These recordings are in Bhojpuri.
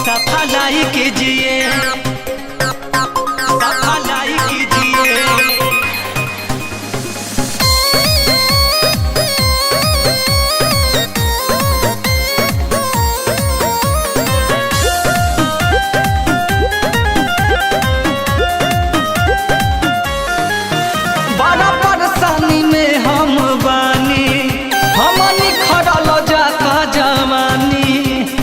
सफाई कीजिए, सफाई कीजिए। बड़ा परेशानी में हम बानी, हमनी खड़ल जाता जवानी,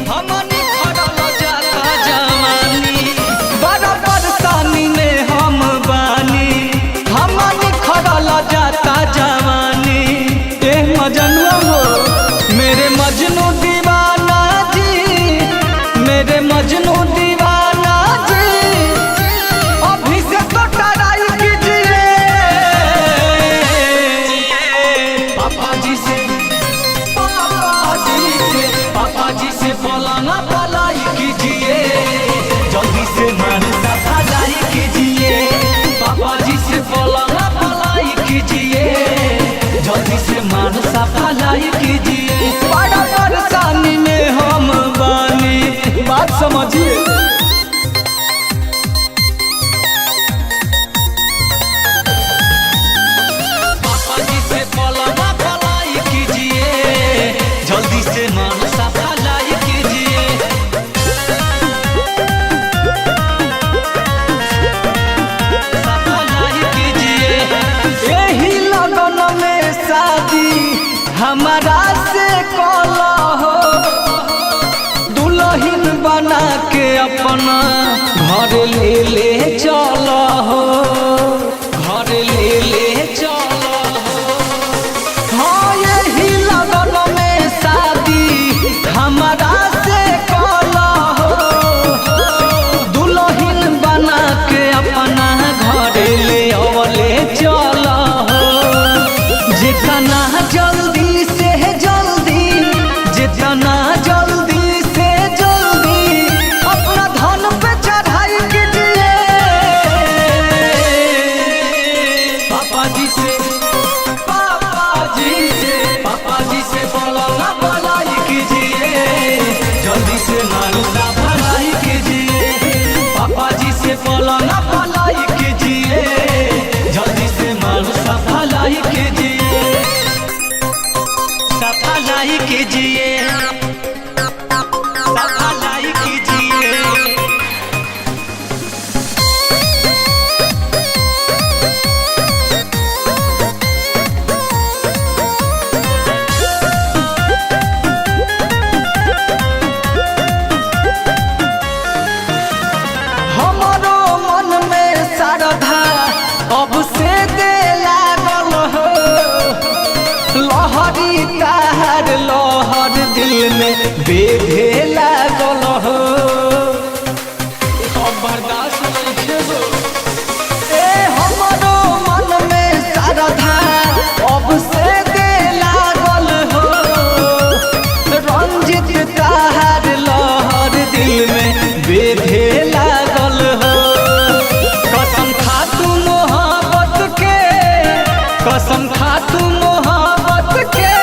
हमनी खड़ल जाता जवानी। बड़ा परेशानी में हम बानी, हमनी खड़ल जाता जवानी। ए मजनू हो मेरे मजनू दीवाना जी, मेरे मजनू दीवाना जी, अभी से तो टराई कीजिए। पापा जी से फलाना भलाई कीजिए, जल्दी से मन सफाई कीजिए। पापा जी से फलाना भलाई कीजिए, जल्दी से मन सफाई कीजिए। बड़ा परेशानी में हम बानी, बात समझिए। पापा जी से फलाना भलाई कीजिए, जल्दी से मन सफाई कीजिए। सफाई कीजिए। यही लगन में शादी हमारा से कला हो, दुल्हन बना के अपना घर ले चला हो, घर ले चला हो। हाँ यही लगन में शादी हमारा से कला हो, दुल्हन बना के अपना घर ले चला हो। जितना जल्दी से जल्दी, जितना जल्दी से जल्दी अपना धन पे चढ़ाई कीजिए। पापा जी से फलाना भलाई कीजिए, जल्दी से मालूना भलाई कीजिए। पापा जी से फलाना भलाई कीजिए, जल्दी से मालूना भलाई कीजिए। सफाई कीजिए, सफाई कीजिए। हमारो मन में श्रद्धा अब से दे लागल हो, लहरी तार लहर दिल में बेधे लागल हो। अब बर्दाश्त नहीं हो। ए हमारो मन में श्रद्धा अब से दे लागल हो, रंजित तार लहर दिल में बेधे लागल हो। कसम खा तू मोहब्बत के, कसम खा तू मोहब्बत के,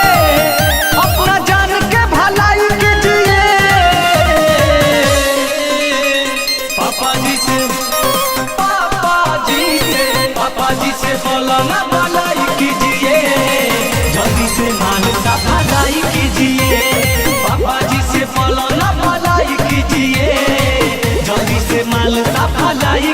अपना जान के भलाई कीजिए। पापा जी से फलाना भलाई कीजिए, जल्दी से मानसा भलाई कीजिए। पापा जी से फलाना भलाई कीजिए, जल्दी से मानसा भलाई